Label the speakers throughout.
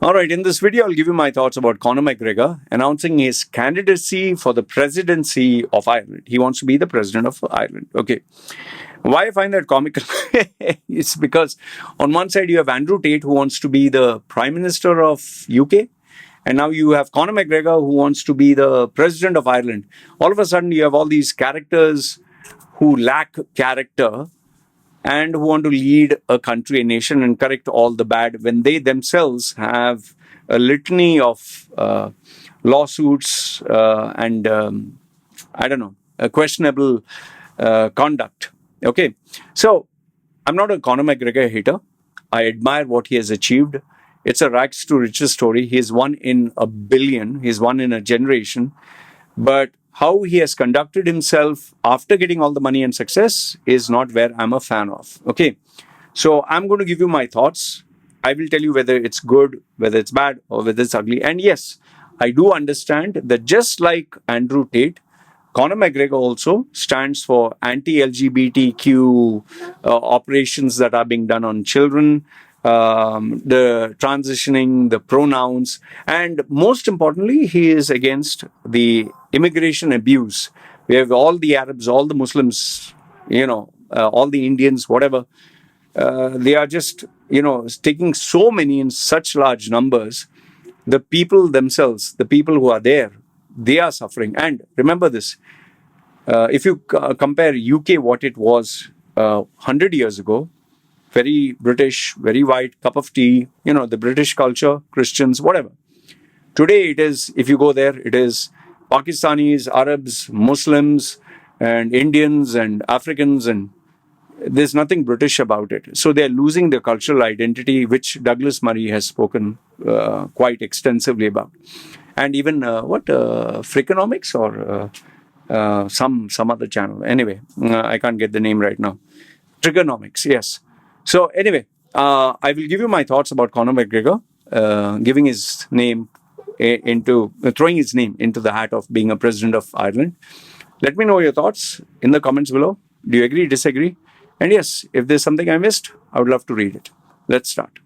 Speaker 1: All right, in this video, I'll give you my thoughts about Conor McGregor announcing his candidacy for the presidency of Ireland. He wants to be the president of Ireland. Okay. Why I find that comical is because on one side you have Andrew Tate who wants to be the prime minister of UK, and now you have Conor McGregor who wants to be the president of Ireland. All of a sudden you have all these characters who lack character and who want to lead a country, a nation, and correct all the bad when they themselves have a litany of lawsuits and I don't know, questionable conduct. Okay, so I'm not a Conor McGregor hater. I admire what he has achieved. It's a rags to riches story. He is one in a billion. He's one in a generation. But how he has conducted himself after getting all the money and success is not where I'm a fan of. Okay, so I'm going to give you my thoughts. I will tell you whether it's good, whether it's bad, or whether it's ugly. And yes, I do understand that just like Andrew Tate, Conor McGregor also stands for anti-LGBTQ operations that are being done on children, the transitioning, the pronouns, and most importantly, he is against the immigration abuse. We have all the Arabs, all the Muslims, all the Indians, whatever. They are just, taking so many in such large numbers. The people themselves, the people who are there, they are suffering. And remember this, if you compare UK, what it was 100 years ago, very British, very white, cup of tea, the British culture, Christians, whatever. Today it is, if you go there, it is Pakistanis, Arabs, Muslims, and Indians, and Africans, and there's nothing British about it. So they're losing their cultural identity, which Douglas Murray has spoken quite extensively about. And even, Freakonomics or some other channel. Anyway, I can't get the name right now. Trigonomics, yes. So anyway, I will give you my thoughts about Conor McGregor giving his name throwing his name into the hat of being a president of Ireland. Let me know your thoughts in the comments below. Do you agree, disagree? And yes, if there's something I missed, I would love to read it. Let's start.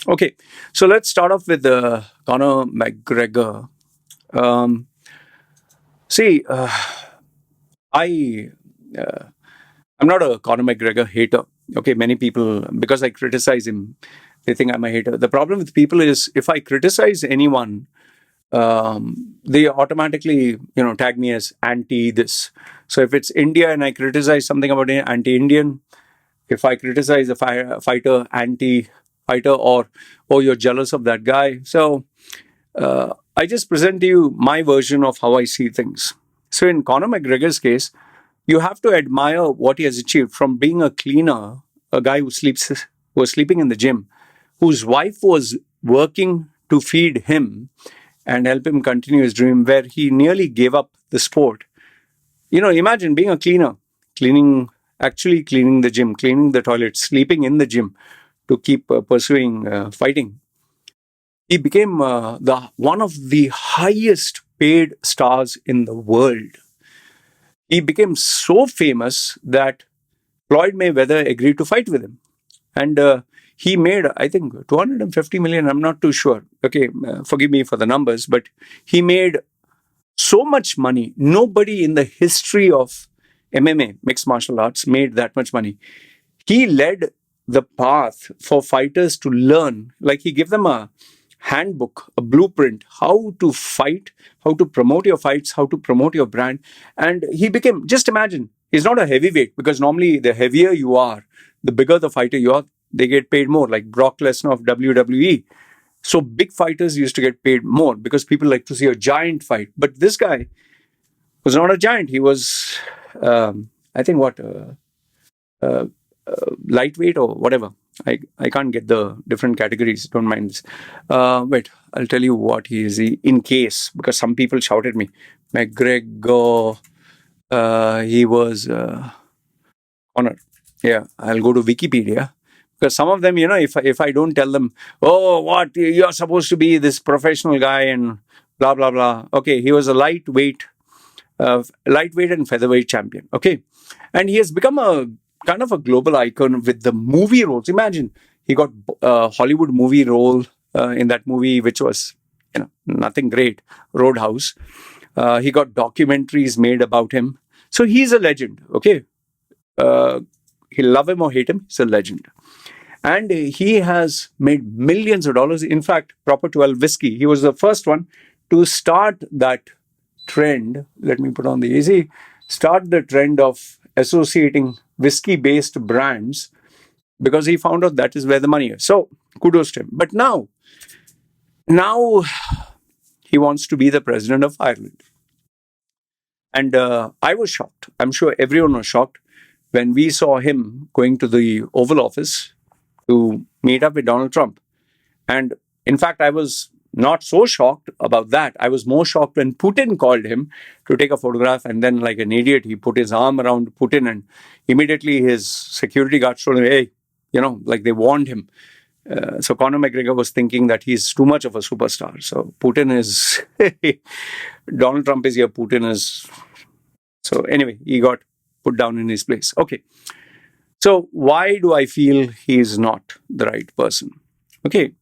Speaker 1: Okay, so let's start off with Conor McGregor. I'm not a Conor McGregor hater. Okay, many people, because I criticize him, they think I'm a hater. The problem with people is if I criticize anyone, they automatically, tag me as anti this. So if it's India and I criticize something about anti-Indian, if I criticize a fighter, anti-fighter, or oh, you're jealous of that guy. So I just present to you my version of how I see things. So in Conor McGregor's case, you have to admire what he has achieved from being a cleaner, a guy who was sleeping in the gym, whose wife was working to feed him and help him continue his dream, where he nearly gave up the sport. Imagine being a cleaner, actually cleaning the gym, cleaning the toilet, sleeping in the gym to keep pursuing fighting. He became one of the highest paid stars in the world. He became so famous that Floyd Mayweather agreed to fight with him. And he made, I think, 250 million. I'm not too sure. Okay, forgive me for the numbers, but he made so much money. Nobody in the history of MMA, mixed martial arts, made that much money. He led the path for fighters to learn, like he gave them a handbook, a blueprint, how to fight, how to promote your fights, how to promote your brand. And he became, just imagine, he's not a heavyweight, because normally the heavier you are, the bigger the fighter you are, they get paid more, like Brock Lesnar of WWE. So big fighters used to get paid more because people like to see a giant fight. But this guy was not a giant. He was, I think, lightweight or whatever. I can't get the different categories. Don't mind this. Wait, I'll tell you what he is in case, because some people shouted me. McGregor, he was Conor. Yeah, I'll go to Wikipedia because some of them, if I don't tell them, oh, what you're supposed to be this professional guy and blah blah blah. Okay, he was a lightweight and featherweight champion. Okay, and he has become a kind of a global icon with the movie roles. Imagine he got a Hollywood movie role in that movie, which was nothing great, Roadhouse. He got documentaries made about him. So he's a legend. Okay, uh, he love him or hate him, he's a legend. And he has made millions of dollars. In fact, Proper 12 whiskey, he was the first one to start that trend. Let me put on the easy. Start the trend of associating whiskey based brands because he found out that is where the money is. So kudos to him. But now he wants to be the president of Ireland. And I was shocked. I'm sure everyone was shocked when we saw him going to the Oval Office to meet up with Donald Trump. And in fact, I was not so shocked about that. I was more shocked when Putin called him to take a photograph. And then, like an idiot, he put his arm around Putin and immediately his security guards told him, hey, like they warned him. So Conor McGregor was thinking that he's too much of a superstar. So Putin is, Donald Trump is here, Putin is. So anyway, he got put down in his place. Okay. So why do I feel he is not the right person? Okay.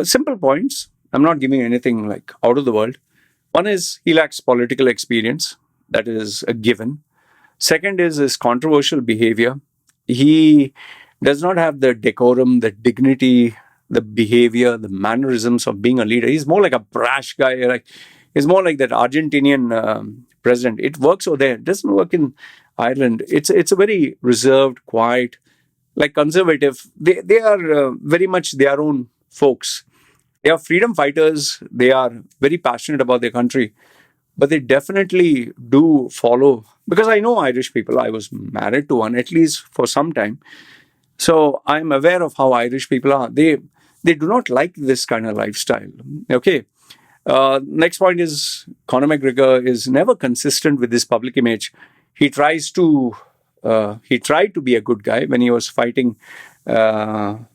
Speaker 1: Simple points. I'm not giving anything like out of the world. One is he lacks political experience. That is a given. Second is his controversial behavior. He does not have the decorum, the dignity, the behavior, the mannerisms of being a leader. He's more like a brash guy. He's more like that Argentinian president. It works over there. It doesn't work in Ireland. It's a very reserved, quiet, like conservative. They are very much their own folks. They are freedom fighters. They are very passionate about their country, but they definitely do follow. Because I know Irish people. I was married to one at least for some time, so I'm aware of how Irish people are. They do not like this kind of lifestyle. Okay. Next point is Conor McGregor is never consistent with his public image. He tried to be a good guy when he was fighting one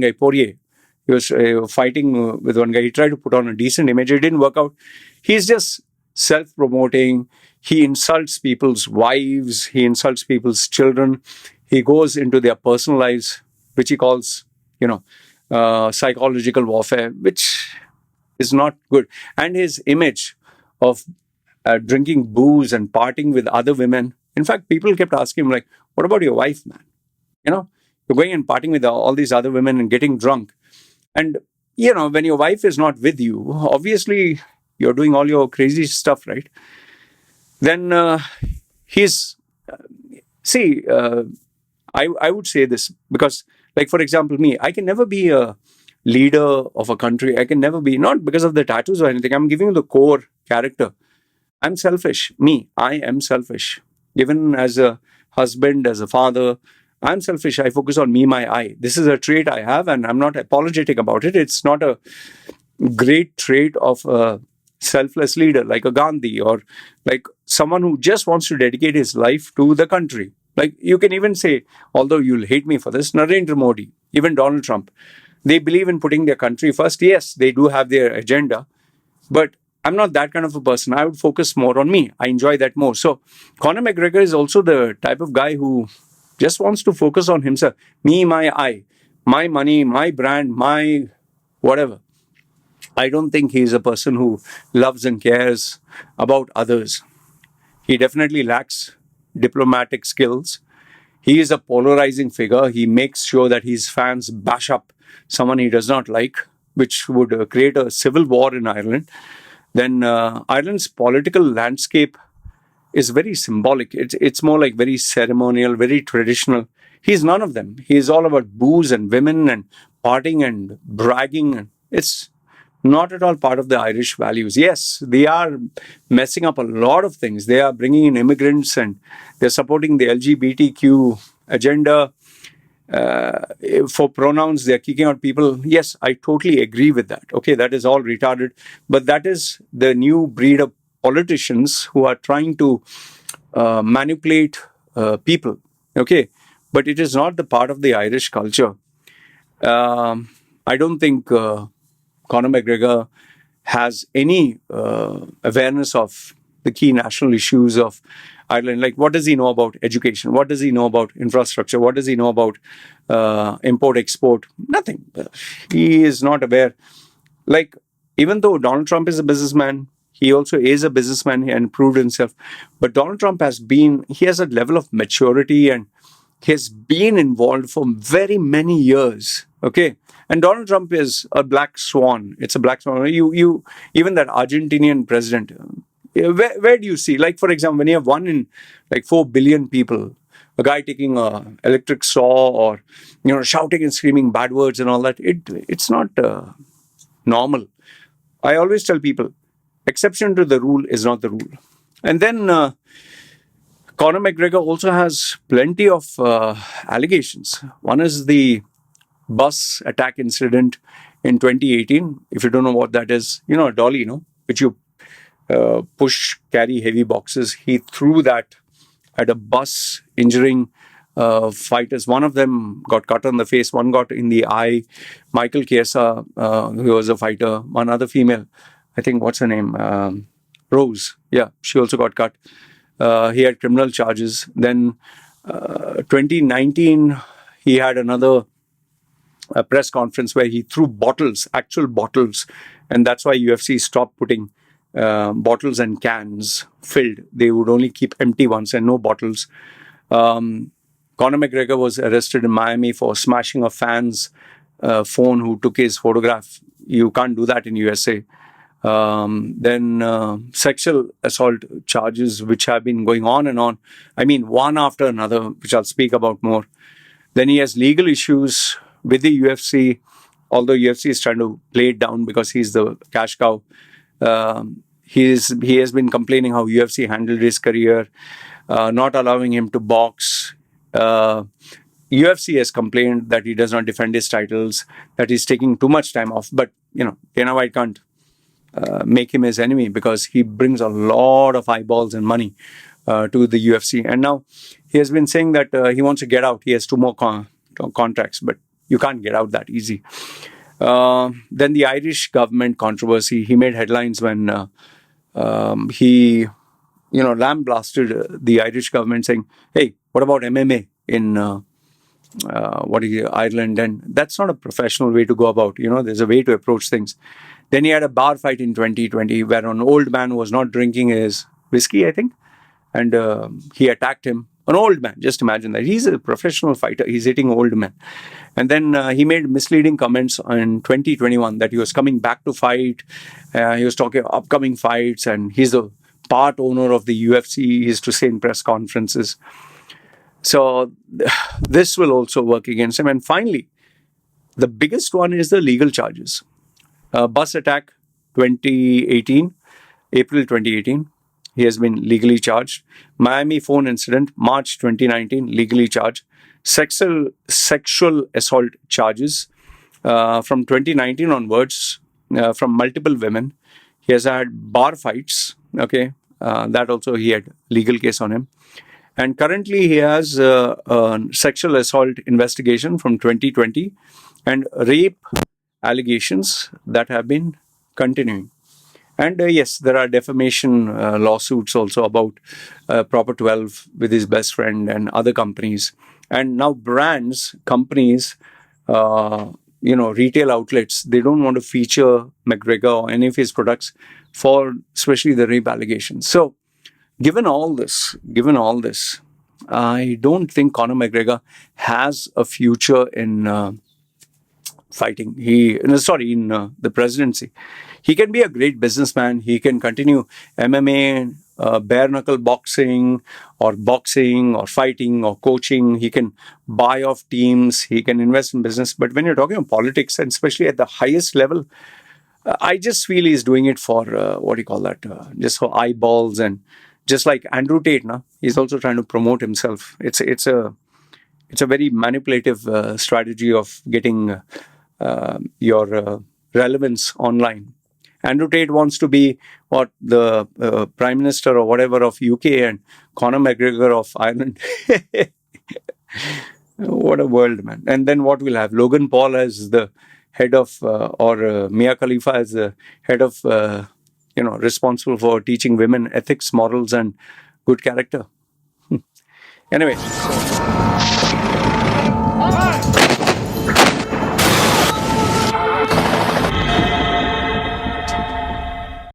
Speaker 1: guy, Poirier. He was fighting with one guy. He tried to put on a decent image. It didn't work out. He's just self-promoting. He insults people's wives. He insults people's children. He goes into their personal lives, which he calls, psychological warfare, which is not good. And his image of drinking booze and partying with other women. In fact, people kept asking him, like, what about your wife, man? You're going and partying with all these other women and getting drunk. And, when your wife is not with you, obviously you're doing all your crazy stuff, right? Then I would say this because, like, for example, me, I can never be a leader of a country. I can never be, not because of the tattoos or anything. I'm giving you the core character. I'm selfish. I am selfish. Even as a husband, as a father, I'm selfish. I focus on me, my I. This is a trait I have, and I'm not apologetic about it. It's not a great trait of a selfless leader like a Gandhi or like someone who just wants to dedicate his life to the country. Like you can even say, although you'll hate me for this, Narendra Modi, even Donald Trump, they believe in putting their country first. Yes, they do have their agenda, but I'm not that kind of a person. I would focus more on me. I enjoy that more. So Conor McGregor is also the type of guy who just wants to focus on himself. Me, my I, my money, my brand, my whatever. I don't think he's a person who loves and cares about others. He definitely lacks diplomatic skills. He is a polarizing figure. He makes sure that his fans bash up someone he does not like, which would create a civil war in Ireland. Then Ireland's political landscape is very symbolic. It's more like very ceremonial, very traditional. He's none of them. He's all about booze and women and partying and bragging. It's not at all part of the Irish values. Yes, they are messing up a lot of things. They are bringing in immigrants and they're supporting the LGBTQ agenda. For pronouns, they're kicking out people. Yes, I totally agree with that. Okay, that is all retarded. But that is the new breed of politicians who are trying to manipulate people. Okay, but it is not the part of the Irish culture. I don't think Conor McGregor has any awareness of the key national issues of Ireland. Like, what does he know about education? What does he know about infrastructure? What does he know about import export? Nothing. He is not aware. Like, even though Donald Trump is a businessman, he also is a businessman and proved himself. But Donald Trump he has a level of maturity, and he has been involved for very many years. Okay. And Donald Trump is a black swan. It's a black swan. Even that Argentinian president, where do you see, like, for example, when you have one in like 4 billion people, a guy taking a electric saw or, shouting and screaming bad words and all that, it's not normal. I always tell people, exception to the rule is not the rule. And then Conor McGregor also has plenty of allegations. One is the bus attack incident in 2018. If you don't know what that is, a dolly, which you push, carry heavy boxes. He threw that at a bus, injuring fighters. One of them got cut on the face, one got in the eye. Michael Chiesa, who was a fighter, one other female, I think, what's her name? Rose. Yeah, she also got cut. He had criminal charges. Then 2019, he had another press conference where he threw bottles, actual bottles. And that's why UFC stopped putting bottles and cans filled. They would only keep empty ones and no bottles. Conor McGregor was arrested in Miami for smashing a fan's phone who took his photograph. You can't do that in USA. Then sexual assault charges, which have been going on and on. I mean, one after another, which I'll speak about more. Then he has legal issues with the UFC, although UFC is trying to play it down because he's the cash cow. He has been complaining how UFC handled his career, not allowing him to box. UFC has complained that he does not defend his titles, that he's taking too much time off. But, Dana White can't make him his enemy because he brings a lot of eyeballs and money to the UFC. And now he has been saying that he wants to get out. He has 2 more contracts, but you can't get out that easy. Then the Irish government controversy. He made headlines when he, lambasted the Irish government, saying, "Hey, what about MMA in Ireland?" And that's not a professional way to go about. There's a way to approach things. Then he had a bar fight in 2020 where an old man was not drinking his whiskey, I think, and he attacked him. An old man, just imagine that. He's a professional fighter. He's hitting old men. And then he made misleading comments in 2021 that he was coming back to fight. He was talking upcoming fights, and he's the part owner of the UFC, he used to say in press conferences. So this will also work against him. And finally, the biggest one is the legal charges. Bus attack 2018, April 2018. He has been legally charged. Miami phone incident, March 2019, legally charged. Sexual assault charges from 2019 onwards from multiple women. He has had bar fights. Okay, that also he had legal case on him. And currently he has a sexual assault investigation from 2020 and rape allegations that have been continuing. And yes, there are defamation lawsuits also about Proper 12 with his best friend and other companies. And now brands, companies, retail outlets, they don't want to feature McGregor or any of his products for especially the rape allegations. So given all this, I don't think Conor McGregor has a future in fighting. In the presidency. He can be a great businessman. He can continue MMA, bare knuckle boxing or fighting or coaching. He can buy off teams. He can invest in business. But when you're talking about politics, and especially at the highest level, I just feel he's doing it for, just for eyeballs. And just like Andrew Tate, he's also trying to promote himself. It's a very manipulative strategy of getting your relevance online. Andrew Tate wants to be what the Prime Minister or whatever of UK and Conor McGregor of Ireland. What a world, man. And then what we'll have? Logan Paul as the head of, or Mia Khalifa as the head of, responsible for teaching women ethics, morals, and good character. Anyway.